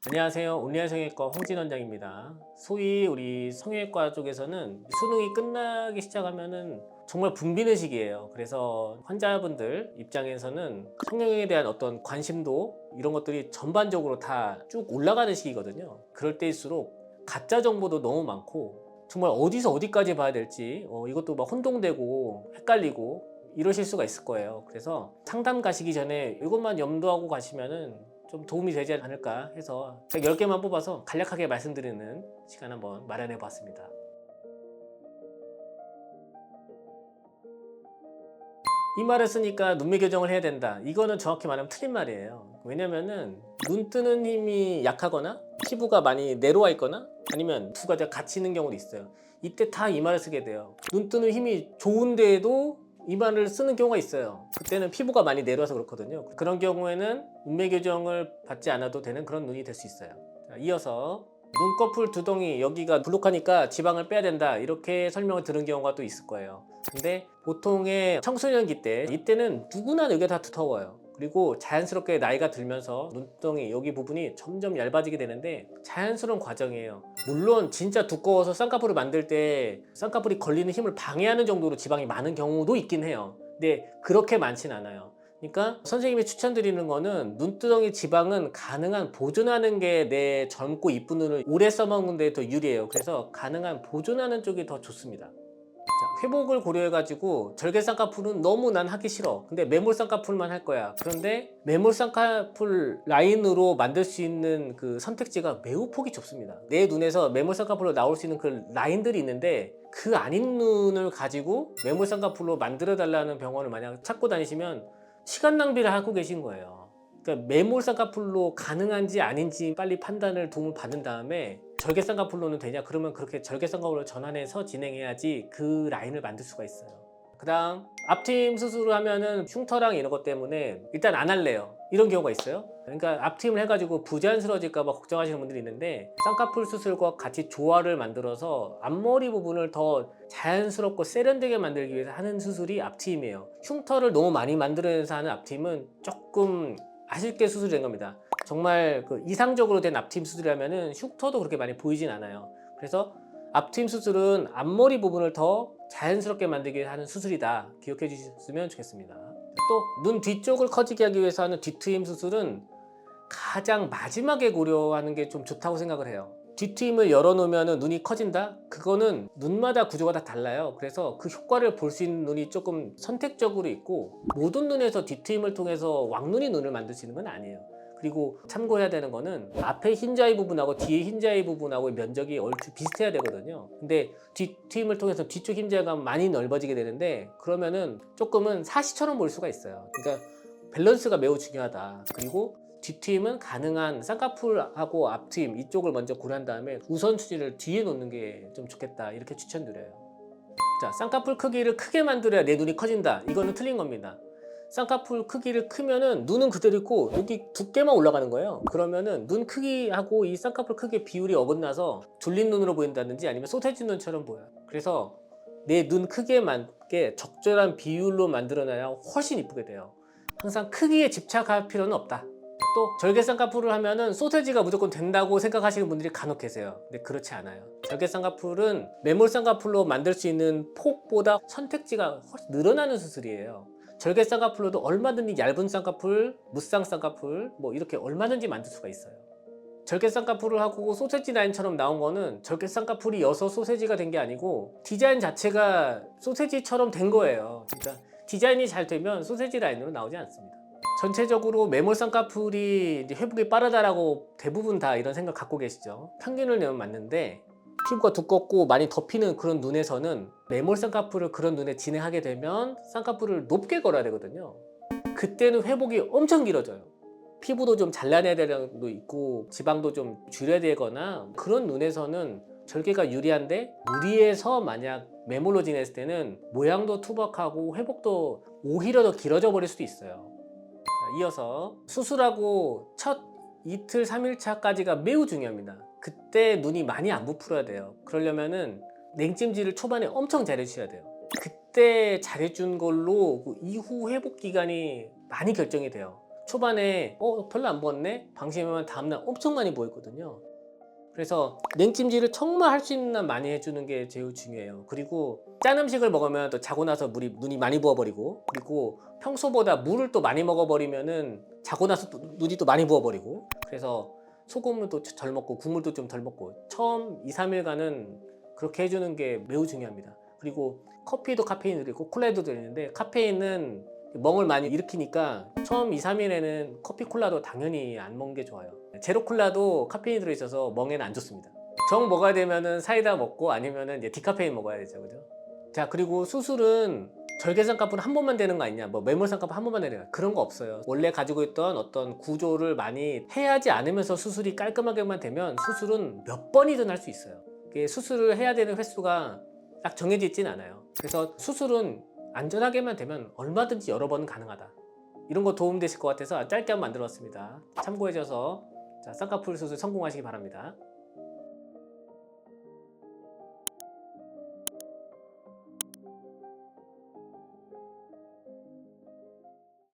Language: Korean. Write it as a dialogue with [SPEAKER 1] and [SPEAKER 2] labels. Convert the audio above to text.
[SPEAKER 1] 안녕하세요. 온리안 성형외과 홍진 원장입니다. 소위 우리 성형외과 쪽에서는 수능이 끝나기 시작하면은 정말 붐비는 시기예요. 그래서 환자분들 입장에서는 성형에 대한 어떤 관심도 이런 것들이 전반적으로 다 쭉 올라가는 시기거든요. 그럴 때일수록 가짜 정보도 너무 많고 정말 어디서 어디까지 봐야 될지 이것도 막 혼동되고 헷갈리고 이러실 수가 있을 거예요. 그래서 상담 가시기 전에 이것만 염두하고 가시면은 좀 도움이 되지 않을까 해서 제가 10개만 뽑아서 간략하게 말씀드리는 시간 한번 마련해 봤습니다. 이 말을 쓰니까 눈매 교정을 해야 된다. 이거는 정확히 말하면 틀린 말이에요. 왜냐면은 눈 뜨는 힘이 약하거나 피부가 많이 내려와 있거나 아니면 두 가지가 같이 있는 경우도 있어요. 이때 다 이 말을 쓰게 돼요. 눈 뜨는 힘이 좋은데에도 이 말을 쓰는 경우가 있어요. 그때는 피부가 많이 내려와서 그렇거든요. 그런 경우에는 눈매 교정을 받지 않아도 되는 그런 눈이 될 수 있어요. 자, 이어서 눈꺼풀 두덩이 여기가 불룩하니까 지방을 빼야 된다 이렇게 설명을 들은 경우가 또 있을 거예요. 근데 보통의 청소년기 때 이때는 누구나 여기가 다 두터워요. 그리고 자연스럽게 나이가 들면서 눈두덩이 여기 부분이 점점 얇아지게 되는데 자연스러운 과정이에요. 물론 진짜 두꺼워서 쌍꺼풀을 만들 때 쌍꺼풀이 걸리는 힘을 방해하는 정도로 지방이 많은 경우도 있긴 해요. 근데 그렇게 많진 않아요. 그러니까 선생님이 추천드리는 거는 눈두덩이 지방은 가능한 보존하는 게 내 젊고 이쁜 눈을 오래 써먹는 데 더 유리해요. 그래서 가능한 보존하는 쪽이 더 좋습니다. 자, 회복을 고려해 가지고 절개 쌍꺼풀은 너무 난 하기 싫어. 근데 매몰 쌍꺼풀만 할 거야. 그런데 매몰 쌍꺼풀 라인으로 만들 수 있는 그 선택지가 매우 폭이 좁습니다. 내 눈에서 매몰 쌍꺼풀로 나올 수 있는 그 라인들이 있는데 그 아닌 눈을 가지고 매몰 쌍꺼풀로 만들어 달라는 병원을 만약 찾고 다니시면 시간 낭비를 하고 계신 거예요. 그러니까 매몰 쌍꺼풀로 가능한지 아닌지 빨리 판단을 도움을 받은 다음에 절개 쌍꺼풀로는 되냐? 그러면 그렇게 절개 쌍꺼풀로 전환해서 진행해야지 그 라인을 만들 수가 있어요. 그 다음 앞트임 수술을 하면은 흉터랑 이런 것 때문에 일단 안 할래요. 이런 경우가 있어요. 그러니까 앞트임을 해가지고 부자연스러워질까 봐 걱정하시는 분들이 있는데 쌍꺼풀 수술과 같이 조화를 만들어서 앞머리 부분을 더 자연스럽고 세련되게 만들기 위해서 하는 수술이 앞트임이에요. 흉터를 너무 많이 만들어내서 하는 앞트임은 조금 아쉽게 수술이 된 겁니다. 정말 그 이상적으로 된 앞트임 수술이라면은 흉터도 그렇게 많이 보이진 않아요. 그래서 앞트임 수술은 앞머리 부분을 더 자연스럽게 만들기 위해 하는 수술이다. 기억해 주셨으면 좋겠습니다. 또 눈 뒤쪽을 커지게 하기 위해서 하는 뒤트임 수술은 가장 마지막에 고려하는 게 좀 좋다고 생각을 해요. 뒤트임을 열어놓으면 눈이 커진다? 그거는 눈마다 구조가 다 달라요. 그래서 그 효과를 볼 수 있는 눈이 조금 선택적으로 있고 모든 눈에서 뒤트임을 통해서 왕눈이 눈을 만들 수 있는 건 아니에요. 그리고 참고해야 되는 거는 앞에 흰자위 부분하고 뒤에 흰자위 부분하고의 면적이 얼추 비슷해야 되거든요. 근데 뒤트임을 통해서 뒤쪽 흰자위가 많이 넓어지게 되는데 그러면은 조금은 사시처럼 보일 수가 있어요. 그러니까 밸런스가 매우 중요하다. 그리고 뒤트임은 가능한 쌍꺼풀하고 앞트임 이쪽을 먼저 고려한 다음에 우선순위를 뒤에 놓는 게 좀 좋겠다 이렇게 추천드려요. 자, 쌍꺼풀 크기를 크게 만들어야 내 눈이 커진다. 이거는 틀린 겁니다. 쌍꺼풀 크기를 크면은 눈은 그대로 있고 여기 두께만 올라가는 거예요. 그러면은 눈 크기하고 이 쌍꺼풀 크기의 비율이 어긋나서 둘린 눈으로 보인다든지 아니면 소세지 눈처럼 보여요. 그래서 내 눈 크기에 맞게 적절한 비율로 만들어놔야 훨씬 이쁘게 돼요. 항상 크기에 집착할 필요는 없다. 또 절개 쌍꺼풀을 하면은 소세지가 무조건 된다고 생각하시는 분들이 간혹 계세요. 근데 그렇지 않아요. 절개 쌍꺼풀은 매몰 쌍꺼풀로 만들 수 있는 폭보다 선택지가 훨씬 늘어나는 수술이에요. 절개 쌍꺼풀로도 얼마든지 얇은 쌍꺼풀, 무쌍 쌍꺼풀 뭐 이렇게 얼마든지 만들 수가 있어요. 절개 쌍꺼풀을 하고 소세지 라인처럼 나온 거는 절개 쌍꺼풀이여서 소세지가 된 게 아니고 디자인 자체가 소세지처럼 된 거예요. 그러니까 디자인이 잘 되면 소세지 라인으로 나오지 않습니다. 전체적으로 매몰 쌍꺼풀이 회복이 빠르다라고 대부분 다 이런 생각 갖고 계시죠. 평균을 내면 맞는데 피부가 두껍고 많이 덮이는 그런 눈에서는 매몰 쌍꺼풀을 그런 눈에 진행하게 되면 쌍꺼풀을 높게 걸어야 되거든요. 그때는 회복이 엄청 길어져요. 피부도 좀 잘라내야 되는 것도 있고 지방도 좀 줄여야 되거나 그런 눈에서는 절개가 유리한데 무리해서 만약 매몰로 지냈을 때는 모양도 투박하고 회복도 오히려 더 길어져 버릴 수도 있어요. 자, 이어서 수술하고 첫 이틀 3일차까지가 매우 중요합니다. 그때 눈이 많이 안 부풀어야 돼요. 그러려면은 냉찜질을 초반에 엄청 잘해주셔야 돼요. 그때 잘해준 걸로 그 이후 회복 기간이 많이 결정이 돼요. 초반에 별로 안 부었네? 방심하면 다음날 엄청 많이 부었거든요. 그래서 냉찜질을 정말 할 수 있는 한 많이 해주는 게 제일 중요해요. 그리고 짠 음식을 먹으면 또 자고 나서 눈이 많이 부어버리고, 그리고 평소보다 물을 또 많이 먹어버리면은 자고 나서 또 눈이 또 많이 부어버리고, 그래서 소금을 또 덜 먹고 국물도 좀 덜 먹고 처음 2, 3일간은 그렇게 해주는 게 매우 중요합니다. 그리고 커피도 카페인이 들고 콜라에도 들어있는데, 카페인은 멍을 많이 일으키니까 처음 2, 3일에는 커피 콜라도 당연히 안 먹는 게 좋아요. 제로 콜라도 카페인이 들어있어서 멍에는 안 좋습니다. 정 먹어야 되면은 사이다 먹고, 아니면은 이제 디카페인 먹어야 되죠, 그죠? 자, 그리고 수술은 절개상값은 한 번만 되는 거 아니냐, 뭐 매몰상값 한 번만 되는 거, 그런 거 없어요. 원래 가지고 있던 어떤 구조를 많이 해야지 않으면서 수술이 깔끔하게만 되면 수술은 몇 번이든 할 수 있어요. 이게 수술을 해야 되는 횟수가 딱 정해져 있진 않아요. 그래서 수술은 안전하게만 되면 얼마든지 여러 번은 가능하다. 이런 거 도움 되실 것 같아서 짧게 한번 만들어 봤습니다. 참고해 줘서 쌍꺼풀 수술 성공하시기 바랍니다.